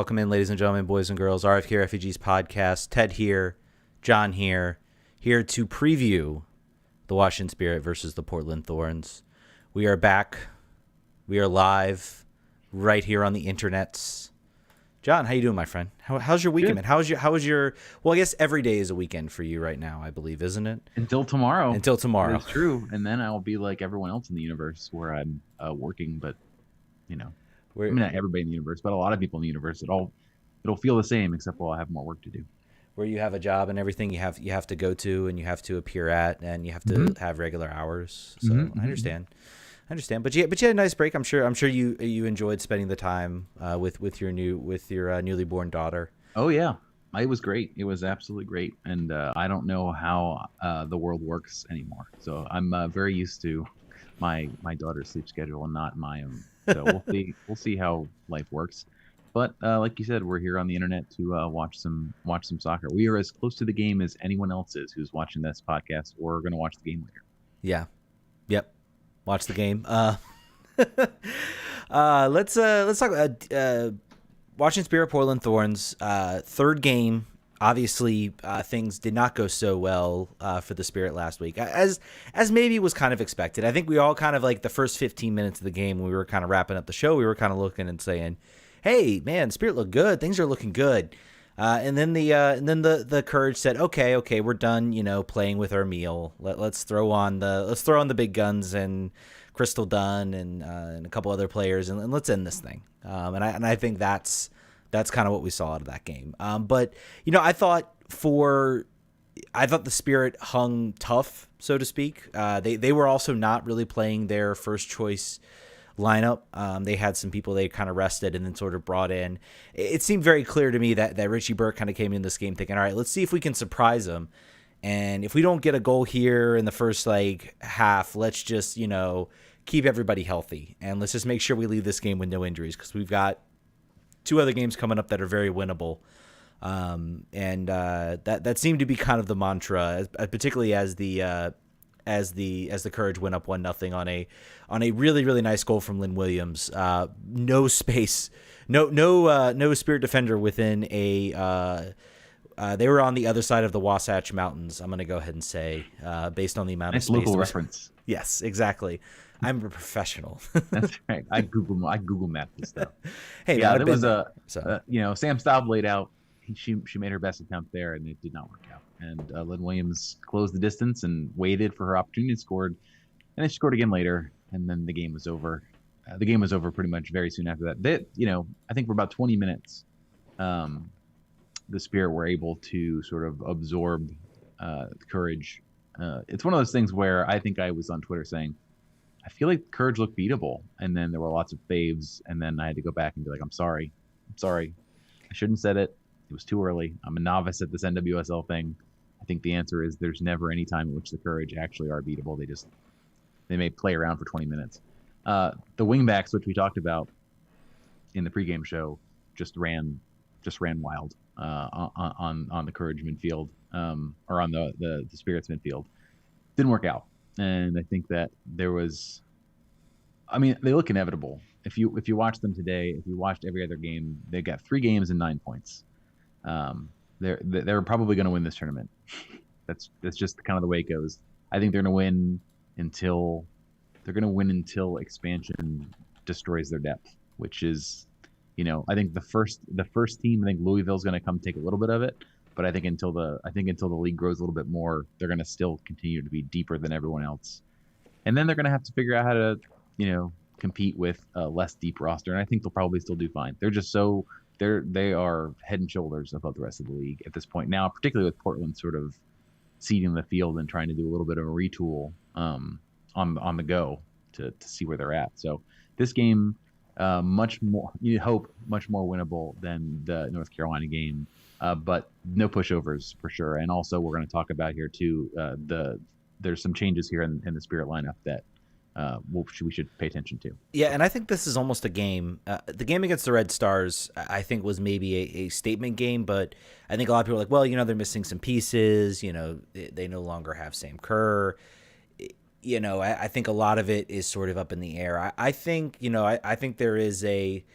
Welcome in, ladies and gentlemen, boys and girls. RFK Refugees Podcast. Ted here, John here to preview the Washington Spirit versus the Portland Thorns. We are back. We are live right here on the internets. John, how you doing, my friend? How's your weekend, man? How was your? Well, I guess every day is a weekend for you right now, I believe, isn't it? Until tomorrow. That's true. And then I'll be like everyone else in the universe where I'm working, but not everybody in the universe, but a lot of people in the universe. It'll feel the same, except I'll have more work to do. Where you have a job and everything you have to go to and you have to appear at and you have to have regular hours. So I understand. But you had a nice break. I'm sure you enjoyed spending the time with your newly born daughter. Oh yeah, it was great. It was absolutely great. And I don't know how the world works anymore. So I'm very used to my daughter's sleep schedule and not my own. So we'll see how life works. But like you said, we're here on the internet to watch some soccer. We are as close to the game as anyone else is who's watching this podcast or going to watch the game later. Yeah. Yep. Watch the game. Let's talk about Washington Spirit, Portland Thorns. Third game. Obviously, things did not go so well for the Spirit last week, as maybe was kind of expected. I think we all kind of like the first 15 minutes of the game when we were kind of wrapping up the show, we were kind of looking and saying, "Hey, man, Spirit look good. Things are looking good." And then the Courage said, "Okay, we're done. Playing with our meal. Let's throw on the big guns and Crystal Dunn and a couple other players and let's end this thing." And I think that's kind of what we saw out of that game. But I thought the Spirit hung tough, so to speak. They were also not really playing their first choice lineup. They had some people they kind of rested and then sort of brought in. It seemed very clear to me that Richie Burke kind of came in this game thinking, all right, let's see if we can surprise them. And if we don't get a goal here in the first half, let's just, keep everybody healthy. And let's just make sure we leave this game with no injuries because we've got two other games coming up that are very winnable. And that seemed to be kind of the mantra, particularly as the Courage went up 1-0 on a really, really nice goal from Lynn Williams. No space, no Spirit defender within a. They were on the other side of the Wasatch Mountains. I'm going to go ahead and say, based on the amount of space. Local reference. Yes, exactly. I'm a professional. That's right. I Google mapped this stuff. Hey, yeah, there was Sam Staub laid out. She made her best attempt there, and it did not work out. And Lynn Williams closed the distance and waited for her opportunity and scored. And then she scored again later, and then the game was over. The game was over pretty much very soon after that. I think for about 20 minutes, the Spirit were able to sort of absorb the Courage. It's one of those things where I think I was on Twitter saying, I feel like Courage looked beatable. And then there were lots of faves, and then I had to go back and be like, I'm sorry. I shouldn't have said it. It was too early. I'm a novice at this NWSL thing. I think the answer is there's never any time in which the Courage actually are beatable. They may play around for 20 minutes. The wingbacks, which we talked about in the pregame show, just ran wild on the Courage midfield, or on the Spirit's midfield. Didn't work out, and I think that they look inevitable. If you watch them today, if you watched every other game, they got 3 games and 9 points. They're probably going to win this tournament. That's just kind of the way it goes. I think they're going to win until expansion destroys their depth, which is, I think the first team, I think Louisville's going to come take a little bit of it, but I think until the league grows a little bit more, they're going to still continue to be deeper than everyone else, and then they're going to have to figure out how to, compete with a less deep roster, and I think they'll probably still do fine. They are head and shoulders above the rest of the league at this point now, particularly with Portland sort of seeding the field and trying to do a little bit of a retool on the go to see where they're at. So this game, much more winnable than the North Carolina game, but no pushovers for sure. And also we're going to talk about here too, there's some changes here in the Spirit lineup that we should pay attention to. Yeah, and I think this is almost a game. The game against the Red Stars, I think, was maybe a statement game, but I think a lot of people are like, well, they're missing some pieces. They no longer have Sam Kerr. I think a lot of it is sort of up in the air. I think there is a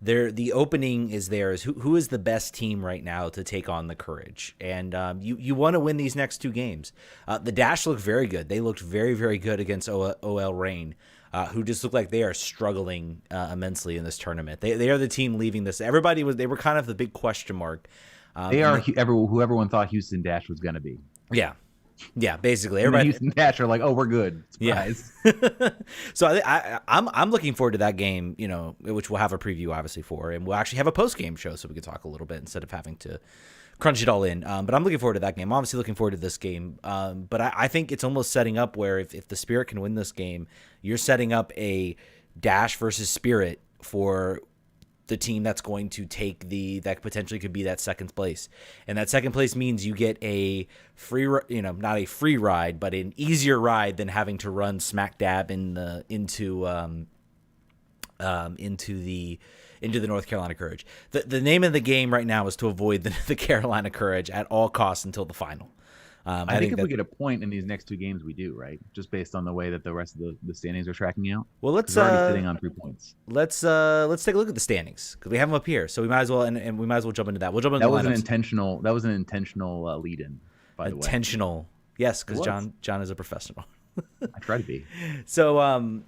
the opening is there is who is the best team right now to take on the Courage, and you want to win these next two games. The Dash looked very good. They looked very, very good against OL Reign, who just look like they are struggling immensely in this tournament. They are the team leaving this. They were kind of the big question mark. They are who everyone thought Houston Dash was going to be. Yeah. Yeah, basically, everybody. Houston Dash are like, "Oh, we're good." Surprise. Yeah. So I'm looking forward to that game. Which we'll have a preview obviously for, and we'll actually have a post game show so we can talk a little bit instead of having to crunch it all in. But I'm looking forward to that game. I'm obviously looking forward to this game. But I think it's almost setting up where if the Spirit can win this game, you're setting up a Dash versus Spirit for the team that's going to take that potentially could be that second place. And that second place means you get a free, not a free ride, but an easier ride than having to run smack dab into the North Carolina Courage. The name of the game right now is to avoid the Carolina Courage at all costs until the final. I think if we get a point in these next two games, we do, right? Just based on the way that the rest of the standings are tracking out. Well, we're already sitting on 3 points. Let's take a look at the standings because we have them up here, so we might as well and we might as well jump into that. We'll jump into that was an intentional lead-in. By the way, intentional, yes, because John is a professional. I try to be. So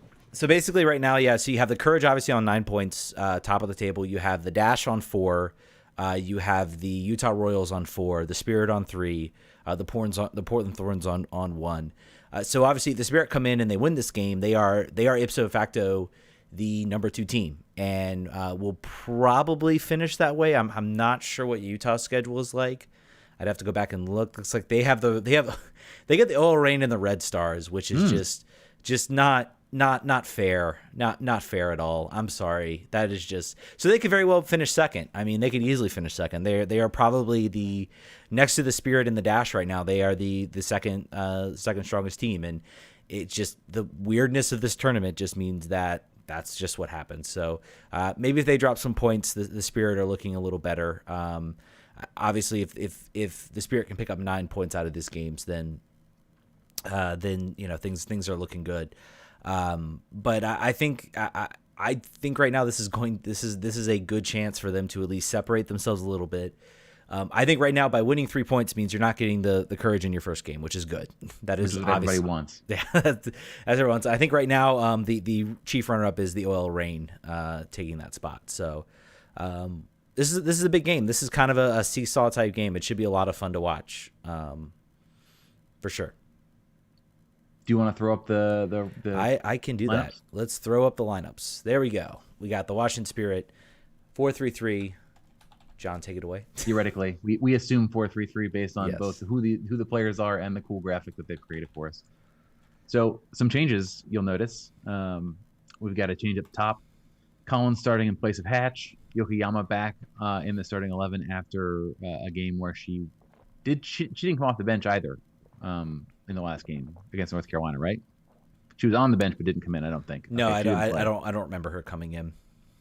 basically, right now, yeah. So you have the Courage obviously on 9 points, top of the table. You have the Dash on 4. You have the Utah Royals on 4, the Spirit on 3. The Portland Thorns on 1. So obviously, if the Spirit come in and they win this game, they are ipso facto the number 2 team, and will probably finish that way. I'm not sure what Utah's schedule is like. I'd have to go back and look. Looks like they get the OL Reign and the Red Stars, which is just not fair. Not fair at all. I'm sorry. That is just so they could very well finish second. I mean, they could easily finish second. They are probably the next to the Spirit and the Dash right now. They are the second strongest team, and it's just the weirdness of this tournament just means that that's just what happens. So maybe if they drop some points, the Spirit are looking a little better. Obviously, if the Spirit can pick up 9 points out of these games, then things are looking good. But I think right now this is a good chance for them to at least separate themselves a little bit. I think right now by winning 3 points means you're not getting the Courage in your first game, which is good. That is what everybody wants. Yeah, as everyone wants. I think right now the chief runner up is the OL Reign taking that spot. So this is a big game. This is kind of a seesaw type game. It should be a lot of fun to watch, for sure. Do you want to throw up the I can do lineups? that. Let's throw up the lineups. There we go. We got the Washington Spirit, 4-3-3. John, take it away. Theoretically, we assume 4-3-3 based on Yes. both who the players are and the cool graphic that they've created for us. So some changes you'll notice. We've got a change up top. Collins starting in place of Hatch. Yokoyama back in the starting 11 after a game where she didn't come off the bench either. In the last game against North Carolina, right? She was on the bench but didn't come in, I don't think. No, I don't remember her coming in.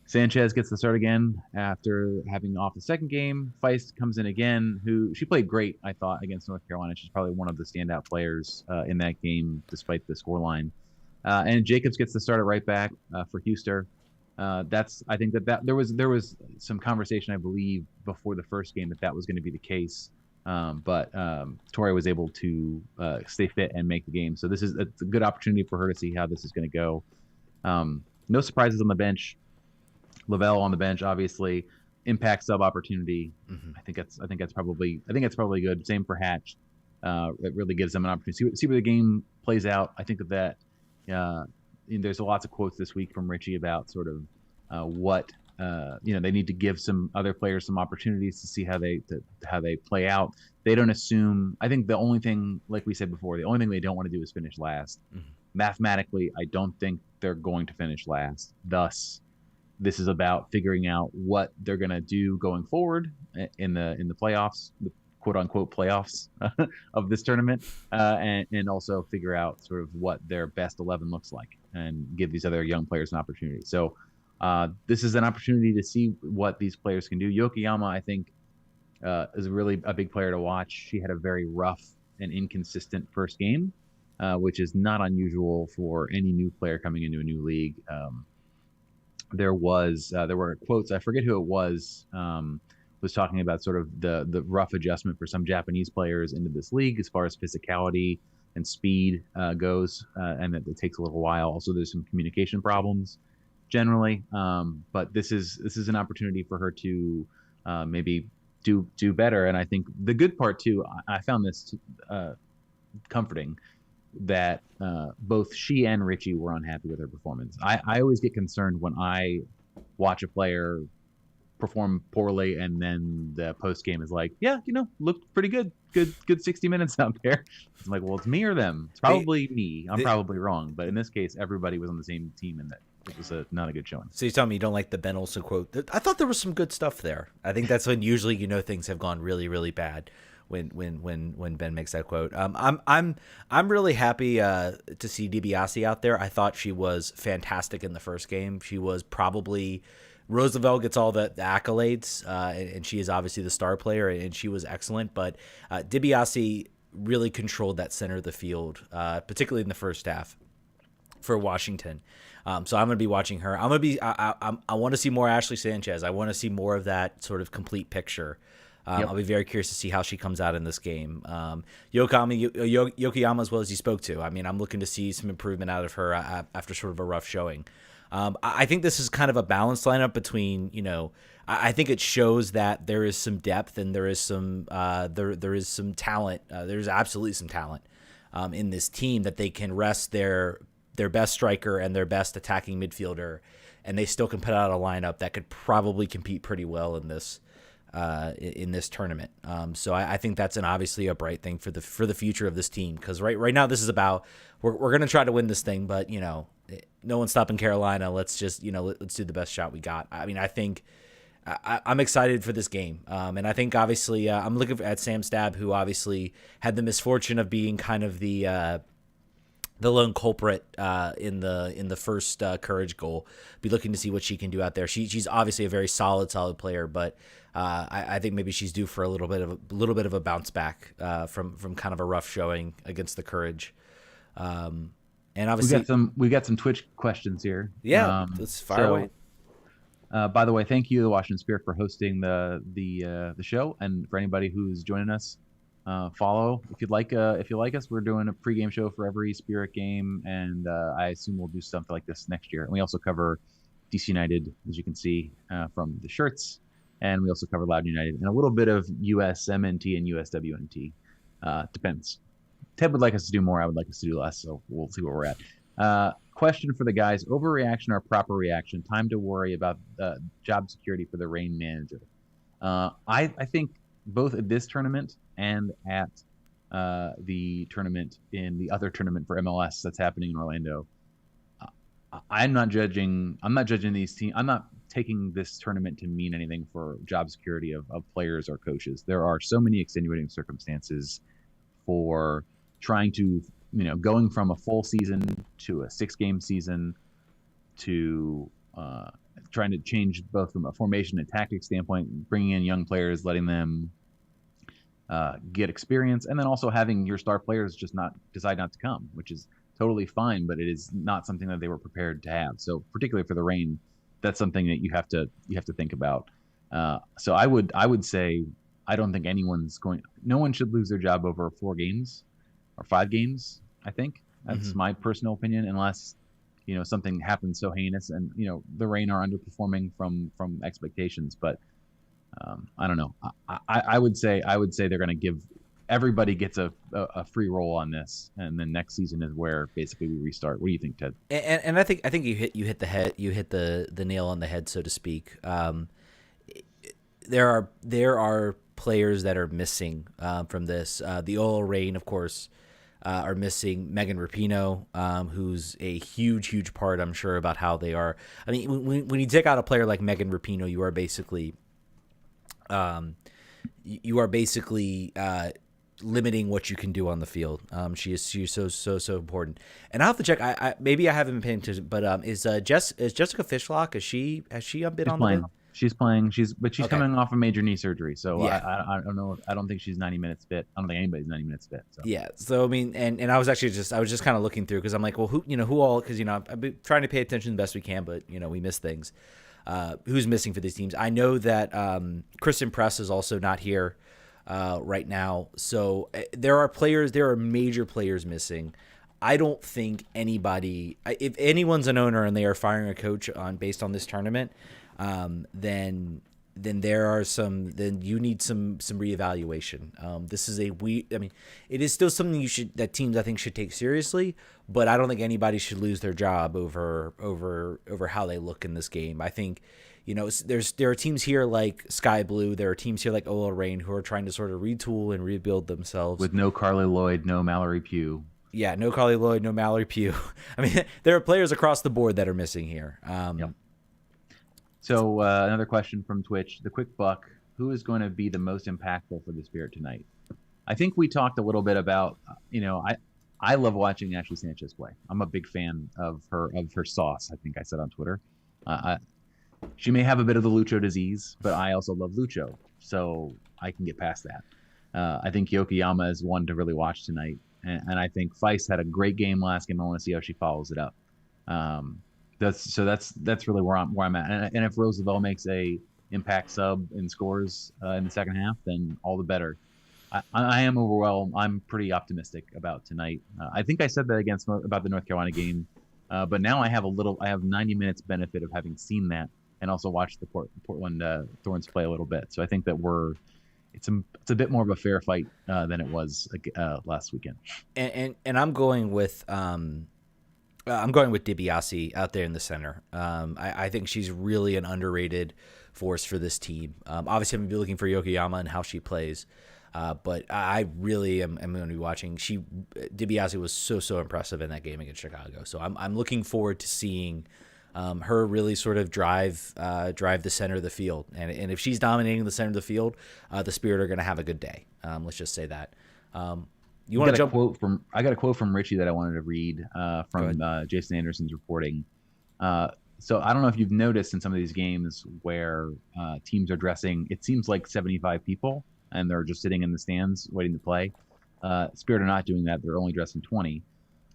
Sanchez gets the start again after having off the second game. Feist comes in again, who she played great, I thought, against North Carolina. She's probably one of the standout players in that game, despite the scoreline. And Jacobs gets the start at right back for Houston. I think that there was some conversation, I believe, before the first game that was going to be the case. But Tori was able to stay fit and make the game. So it's a good opportunity for her to see how this is going to go. No surprises on the bench. Lavelle on the bench, obviously. Impact sub opportunity. Mm-hmm. I think that's probably good. Same for Hatch. It really gives them an opportunity. See where the game plays out. I think that there's lots of quotes this week from Richie about sort of what they need to give some other players some opportunities to see how they play out. They don't assume. I think the only thing, like we said before, the only thing they don't want to do is finish last. Mm-hmm. Mathematically, I don't think they're going to finish last. Thus, this is about figuring out what they're going to do going forward in the playoffs, the quote unquote playoffs of this tournament, and also figure out sort of what their best 11 looks like and give these other young players an opportunity. So this is an opportunity to see what these players can do. Yokoyama, I think, is really a big player to watch. She had a very rough and inconsistent first game, which is not unusual for any new player coming into a new league. there were quotes. I forget who it was talking about sort of the rough adjustment for some Japanese players into this league as far as physicality and speed goes, and that it takes a little while. Also, there's some communication problems generally, but this is an opportunity for her to maybe do better. And I think the good part too, I found this comforting that both she and Richie were unhappy with her performance. I always get concerned when I watch a player perform poorly and then the post game is like, yeah, looked pretty good 60 minutes out there. I'm like, well, it's me or them. It's probably me. I'm probably wrong, but in this case everybody was on the same team and that it was not a good showing. So you're telling me you don't like the Ben Olsen quote? I thought there was some good stuff there. I think that's when usually things have gone really, really bad when Ben makes that quote. I'm really happy to see DiBiase out there. I thought she was fantastic in the first game. She was probably Roosevelt gets all the accolades, and she is obviously the star player, and she was excellent. But DiBiase really controlled that center of the field, particularly in the first half for Washington. So I'm going to be watching her. I want to see more Ashley Sanchez. I want to see more of that sort of complete picture. Yep. I'll be very curious to see how she comes out in this game. Yokoyama, as well as you spoke to. I mean, I'm looking to see some improvement out of her after sort of a rough showing. I think this is kind of a balanced lineup between, I think it shows that there is some depth and there is some there is some talent. There's absolutely some talent in this team that they can rest their best striker and their best attacking midfielder, and they still can put out a lineup that could probably compete pretty well in this tournament. So I think that's obviously a bright thing for the future of this team, because right now this is about we're going to try to win this thing, but no one's stopping Carolina. Let's just let's do the best shot we got. I mean, I think I'm excited for this game, and I think obviously I'm looking at Sam Stab, who obviously had the misfortune of being kind of the lone culprit in the first Courage goal. Be looking to see what she can do out there. She's obviously a very solid player, but I think maybe she's due for a little bit of a bounce back from kind of a rough showing against the Courage. And obviously we got some Twitch questions here. Yeah, let's fire away. By the way, thank you, the Washington Spirit, for hosting the show, and for anybody who's joining us. Follow if you like us. We're doing a pregame show for every Spirit game, and I assume we'll do something like this next year. And we also cover DC United, as you can see from the shirts, and we also cover Loud United and a little bit of USMNT and USWNT. Depends. Ted would like us to do more. I would like us to do less. So we'll see where we're at. Question for the guys: overreaction or proper reaction? Time to worry about job security for the Reign manager. I think both at this tournament and at the tournament in the other tournament for MLS that's happening in Orlando, I'm not judging these teams. I'm not taking this tournament to mean anything for job security of players or coaches. There are so many extenuating circumstances for trying to, going from a full season to a 6-game season to trying to change both from a formation and tactics standpoint, bringing in young players, letting them get experience, and then also having your star players just decide not to come, which is totally fine, but it is not something that they were prepared to have. So particularly for the Reign, that's something that you have to think about. So I would say I don't think no one should lose their job over 4 games or 5 games. I think that's my personal opinion, unless something happens so heinous and the Reign are underperforming from expectations. But I don't know. I would say they're going to give everybody gets a free roll on this, and then next season is where basically we restart. What do you think, Ted? And I think you hit the nail on the head, so to speak. There are players that are missing from this. The OL Reign, of course, are missing Megan Rapinoe, who's a huge part, I'm sure, about how they are. I mean, when you take out a player like Megan Rapinoe, you are basically limiting what you can do on the field. She's so important. And I'll have to check. Maybe I haven't been paying attention, but is Jessica Fishlock, has she been on the field? She's playing. But she's Okay. coming off a major knee surgery, so Yeah. I don't know. I don't think she's 90 minutes fit. I don't think anybody's 90 minutes fit. So Yeah. So I mean, and I was actually just kind of looking through because I'm like, well, who all? Because I've been trying to pay attention the best we can, but we miss things. Who's missing for these teams? I know that Kristen Press is also not here right now. So there are major players missing. I don't think anybody, if anyone's an owner and they are firing a coach based on this tournament, then then you need some reevaluation. This is it is still something that teams I think should take seriously, but I don't think anybody should lose their job over how they look in this game. I think there are teams here like Sky Blue, there are teams here like OL Reign who are trying to sort of retool and rebuild themselves with no Carly Lloyd, no Mallory Pugh. Yeah, no Carly Lloyd, no Mallory Pugh. I mean, there are players across the board that are missing here. Yep. So another question from Twitch: the quick buck. Who is going to be the most impactful for the Spirit tonight? I think we talked a little bit about. I love watching Ashley Sanchez play. I'm a big fan of her sauce. I think I said on Twitter. She may have a bit of the Lucho disease, but I also love Lucho, so I can get past that. I think Yokoyama is one to really watch tonight. And I think Feist had a great game last game. I want to see how she follows it up. That's really where I'm at. And if Roosevelt makes a impact sub and scores in the second half, then all the better. I am overwhelmed. I'm pretty optimistic about tonight. I think I said that about the North Carolina game, but now I have 90 minutes benefit of having seen that and also watched the Portland Thorns play a little bit. So I think that it's a bit more of a fair fight than it was last weekend. And I'm going with DiBiase out there in the center. I think she's really an underrated force for this team. Obviously, I'm going to be looking for Yokoyama and how she plays, but I really am going to be watching. DiBiase was so impressive in that game against Chicago, so I'm looking forward to seeing her really sort of drive the center of the field. And if she's dominating the center of the field, the Spirit are going to have a good day. Let's just say that. You want to jump? I got a quote from Richie that I wanted to read from Jason Anderson's reporting. So I don't know if you've noticed in some of these games where teams are dressing, it seems like 75 people, and they're just sitting in the stands waiting to play. Spirit are not doing that. They're only dressing 20.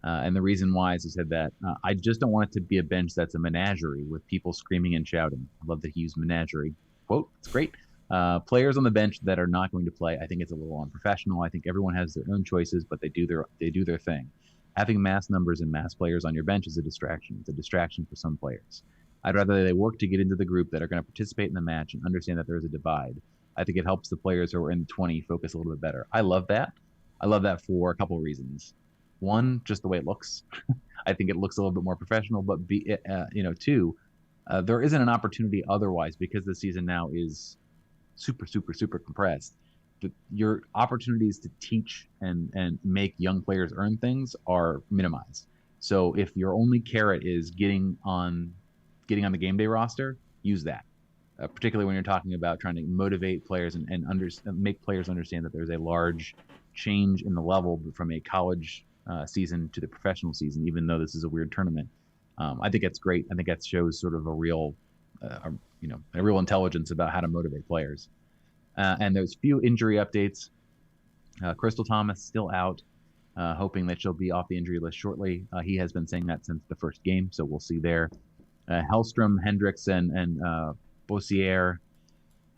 And the reason why is he said that I just don't want it to be a bench that's a menagerie with people screaming and shouting. I love that he used menagerie. Quote, it's great. Players on the bench that are not going to play, I think it's a little unprofessional. I think everyone has their own choices, but they do their thing. Having mass numbers and mass players on your bench is a distraction. It's a distraction for some players. I'd rather they work to get into the group that are going to participate in the match and understand that there is a divide. I think it helps the players who are in the 20 focus a little bit better. I love that. I love that for a couple of reasons. One, just the way it looks. I think it looks a little bit more professional. But two, there isn't an opportunity otherwise because the season now is super compressed. Your opportunities to teach and make young players earn things are minimized. So if your only carrot is getting on the game day roster, use that. Particularly when you're talking about trying to motivate players and make players understand that there's a large change in the level from a college season to the professional season, even though this is a weird tournament. I think that's great. I think that shows sort of a real intelligence about how to motivate players. And there's few injury updates. Crystal Thomas still out, hoping that she'll be off the injury list shortly. He has been saying that since the first game, so we'll see there. Hellstrom, Hendricks, and Bossier.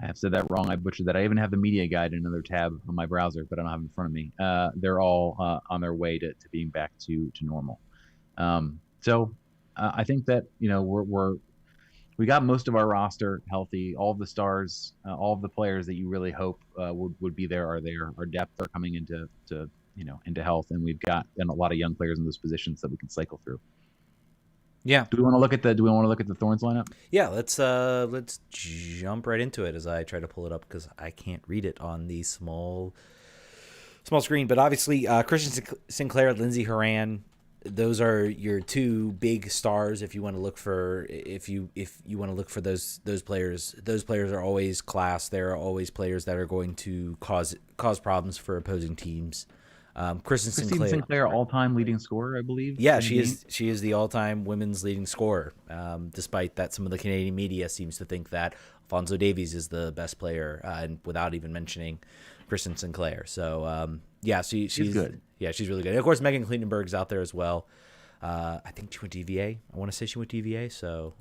I have said that wrong. I butchered that. I even have the media guide in another tab on my browser, but I don't have it in front of me. They're all on their way to being back to normal. So I think that we got most of our roster healthy. All of the stars, all of the players that you really hope would be there are there. Our depth are coming into health, and we've got a lot of young players in those positions that we can cycle through. Yeah. Do we want to look at the Thorns lineup? Yeah, let's jump right into it as I try to pull it up because I can't read it on the small screen. But obviously, Christian Sinclair, Lindsey Horan, those are your two big stars. If you want to look for those players, those players are always class. There are always players that are going to cause problems for opposing teams. Kristen Christine Sinclair. Sinclair, all-time leading scorer, I believe. Yeah, in the she game. is. She is the all-time women's leading scorer. Despite that, some of the Canadian media seems to think that Alfonso Davies is the best player, and without even mentioning Kristen Sinclair. So yeah, she's good. Yeah, she's really good. And of course, Megan Klinenberg's out there as well. I think she went to UVA. I want to say she went to UVA. So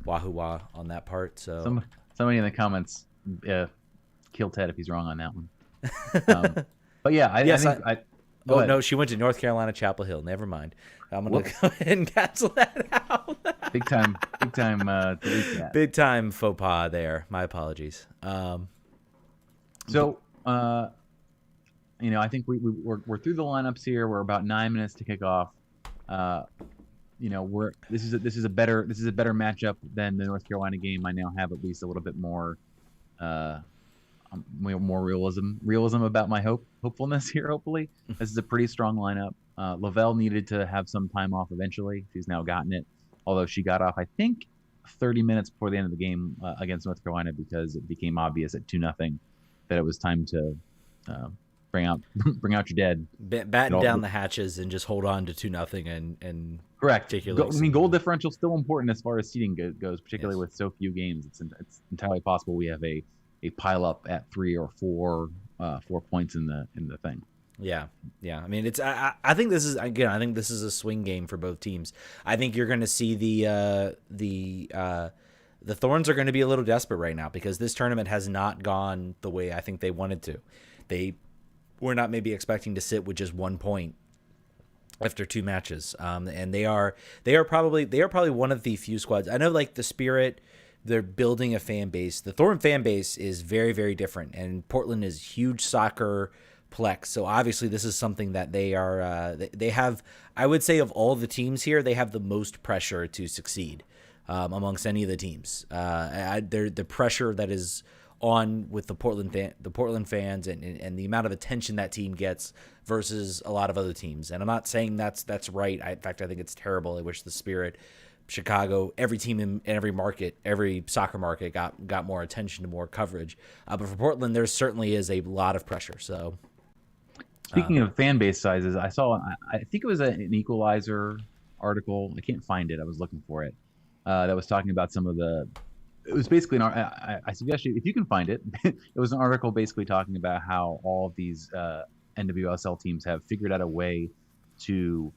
wahoo wah on that part. So Somebody in the comments, kill Ted if he's wrong on that one. But yeah, I yes, think I. Go oh ahead. no, she went to North Carolina Chapel Hill. Never mind. I'm gonna go ahead and cancel that out. Big time delete that. Big time faux pas there. My apologies. So, I think we're through the lineups here. We're about 9 minutes to kick off. This is a better matchup than the North Carolina game. I now have at least a little bit more realism about my hopefulness here. Hopefully, this is a pretty strong lineup. Lavelle needed to have some time off eventually. She's now gotten it, although she got off, I think, 30 minutes before the end of the game against North Carolina because it became obvious at 2-0 that it was time to bring out your dead, batten down the hatches and just hold on to 2-0 and correct. Goal differential still important as far as seeding goes, particularly with so few games. It's entirely possible we have a pile up at 3 or 4 points in the thing. Yeah. I mean, I think this is a swing game for both teams. I think you're going to see the Thorns are going to be a little desperate right now because this tournament has not gone the way I think they wanted to. They were not maybe expecting to sit with just 1 point after 2 matches, and they are probably one of the few squads. I know, like the Spirit, they're building a fan base. The Thorn fan base is very, very different, and Portland is huge soccer plex. So obviously this is something that they are they have. I would say of all the teams here, they have the most pressure to succeed amongst any of the teams. The pressure that is on with the Portland fans and the amount of attention that team gets versus a lot of other teams. And I'm not saying that's right. In fact, I think it's terrible. I wish the Spirit, Chicago, every team in every market, every soccer market got more attention and more coverage. But for Portland, there certainly is a lot of pressure. So, speaking of fan base sizes, I think it was an Equalizer article. I can't find it. I was looking for it. That was talking about some of the. It was basically I suggest you, if you can find it. It was an article basically talking about how all of these NWSL teams have figured out a way to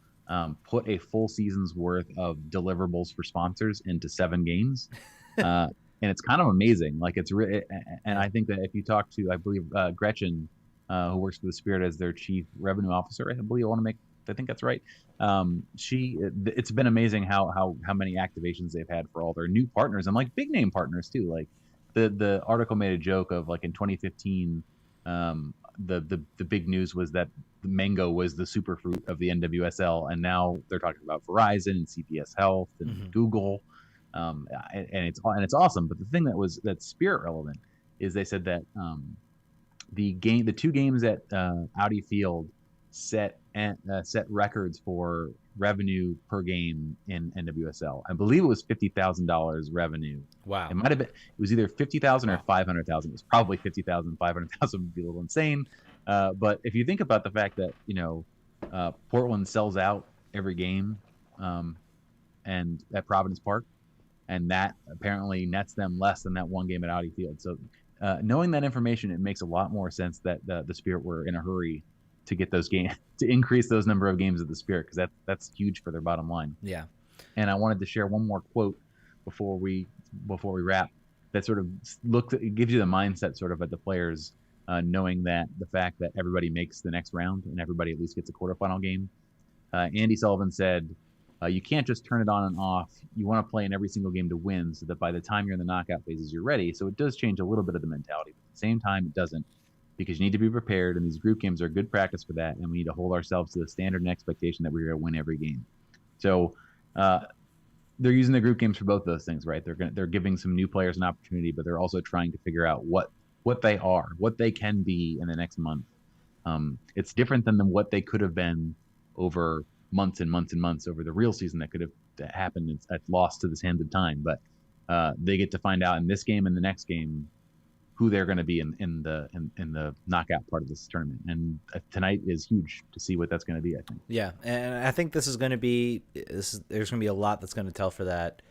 put a full season's worth of deliverables for sponsors into 7 games, and it's kind of amazing. Like and I think that if you talk to, I believe Gretchen, who works for the Spirit as their chief revenue officer, I think that's right. It's been amazing how many activations they've had for all their new partners and like big name partners too. Like the article made a joke of like in 2015, the big news was that the mango was the superfruit of the NWSL, and now they're talking about Verizon and CPS Health and Google, and it's awesome. But the thing that's Spirit relevant is they said that the 2 games at Audi Field set records for revenue per game in NWSL. I believe it was $50,000 revenue. Wow. It might have been. It was either 50,000 or 500,000. It was probably 50,000. 500,000 would be a little insane. But if you think about the fact that Portland sells out every game, and at Providence Park, and that apparently nets them less than that 1 game at Audi Field. So knowing that information, it makes a lot more sense that the Spirit were in a hurry to get those games, to increase those number of games of the Spirit, because that's huge for their bottom line. Yeah. And I wanted to share one more quote before we wrap that sort of it gives you the mindset sort of at the players, knowing that the fact that everybody makes the next round and everybody at least gets a quarterfinal game. Andy Sullivan said, you can't just turn it on and off. You want to play in every single game to win so that by the time you're in the knockout phases, you're ready. So it does change a little bit of the mentality. But at the same time, it doesn't, because you need to be prepared, and these group games are good practice for that, and we need to hold ourselves to the standard and expectation that we're going to win every game. So they're using the group games for both those things, right? They're giving some new players an opportunity, but they're also trying to figure out what they are, what they can be in the next month. It's different than what they could have been over months and months and months over the real season that could have happened. It's lost to the hands of time, but they get to find out in this game and the next game who they're going to be in the knockout part of this tournament. And tonight is huge to see what that's going to be, I think. Yeah, and I think this is going to be there's going to be a lot that's going to tell for that.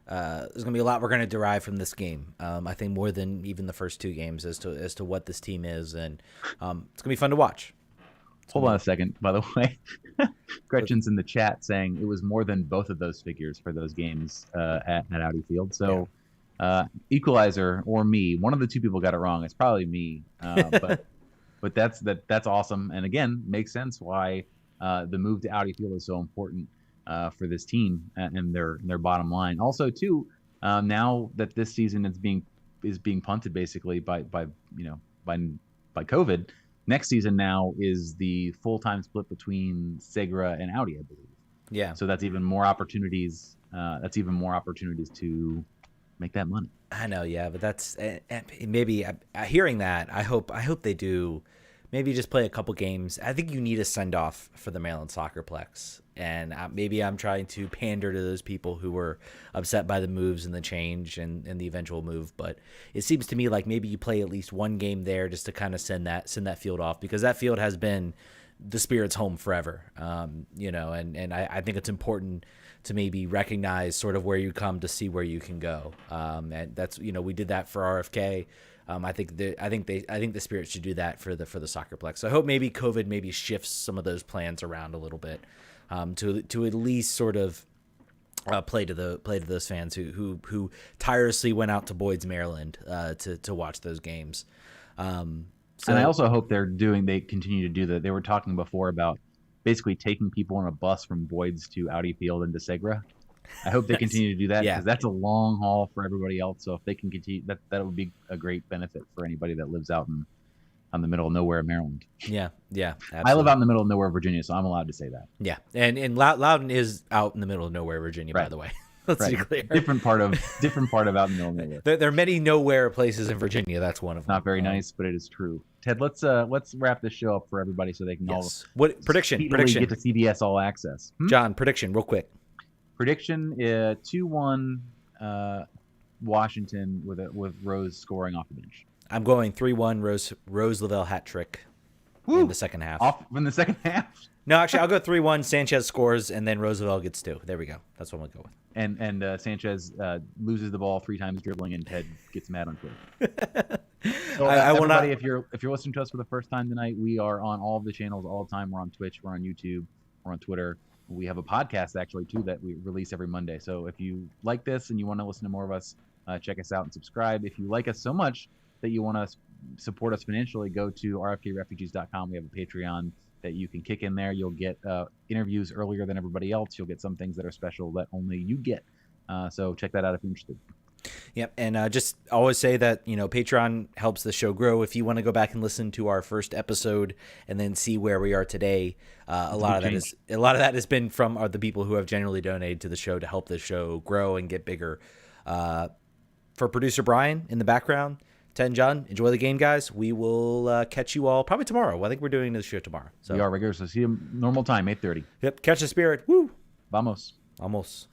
There's going to be a lot we're going to derive from this game. I think more than even the first two games as to what this team is, and it's going to be fun to watch. Hold on a second, by the way. Gretchen's in the chat saying it was more than both of those figures for those games at Audi Field. So Equalizer or me, one of the two people got it wrong. It's probably me, but that's awesome. And again, makes sense why the move to Audi Field is so important for this team and their bottom line. Also, too, now that this season is being punted basically by COVID. Next season now is the full-time split between Segra and Audi, I believe. Yeah. So that's even more opportunities. To make that money. I know, yeah, but that's maybe hearing that. I hope they do. Maybe just play a couple games. I think you need a send off for the Maryland Soccerplex, and maybe I'm trying to pander to those people who were upset by the moves and the change and the eventual move. But it seems to me like maybe you play at least one game there just to kind of send that field off, because that field has been the Spirit's home forever. And I think it's important to maybe recognize sort of where you come to see where you can go. And that's, we did that for RFK. I think the Spirit should do that for the Soccerplex. So I hope maybe COVID maybe shifts some of those plans around a little bit, to at least sort of play to those fans who tirelessly went out to Boyd's, Maryland, to watch those games. And I also hope they continue to do that. They were talking before about basically taking people on a bus from Boyd's to Audi Field and to Segra. I hope they continue to do that, because that's a long haul for everybody else. So if they can continue, that would be a great benefit for anybody that lives out in the middle of nowhere, Maryland. Yeah, absolutely. I live out in the middle of nowhere, Virginia, so I'm allowed to say that. Yeah, and Loudon is out in the middle of nowhere, Virginia, by the way. Let's be clear. Different part of out in the middle of nowhere. There are many nowhere places in Virginia. That's one of them. Not very nice, but it is true. Ted, let's wrap this show up for everybody so they can all prediction get to CBS All Access. John, prediction real quick. Prediction 2-1 Washington with Rose scoring off the bench. I'm going 3-1 Rose Lavelle hat trick in the second half. Off in the second half? No, actually, I'll go 3-1. Sanchez scores, and then Roosevelt gets 2. There we go. That's what I'm going to go with. And Sanchez loses the ball 3 times dribbling, and Ted gets mad on Twitter. So I will not. If you're listening to us for the first time tonight, we are on all of the channels all the time. We're on Twitch, we're on YouTube, we're on Twitter. We have a podcast actually too that we release every Monday. So if you like this and you want to listen to more of us, check us out and subscribe. If you like us so much that you want to support us financially, go to rfkrefugees.com. We have a Patreon that you can kick in there. You'll get interviews earlier than everybody else. You'll get some things that are special that only you get. So check that out if you're interested. Yep, and just always say that Patreon helps the show grow. If you want to go back and listen to our first episode and then see where we are today, a lot of that has been from the people who have generally donated to the show to help the show grow and get bigger. For producer Brian in the background, Ted and John, enjoy the game, guys. We will catch you all probably tomorrow. I think we're doing this show tomorrow. So we are regular, so see you normal time, 8:30. Yep, catch the Spirit. Woo! Vamos. Vamos.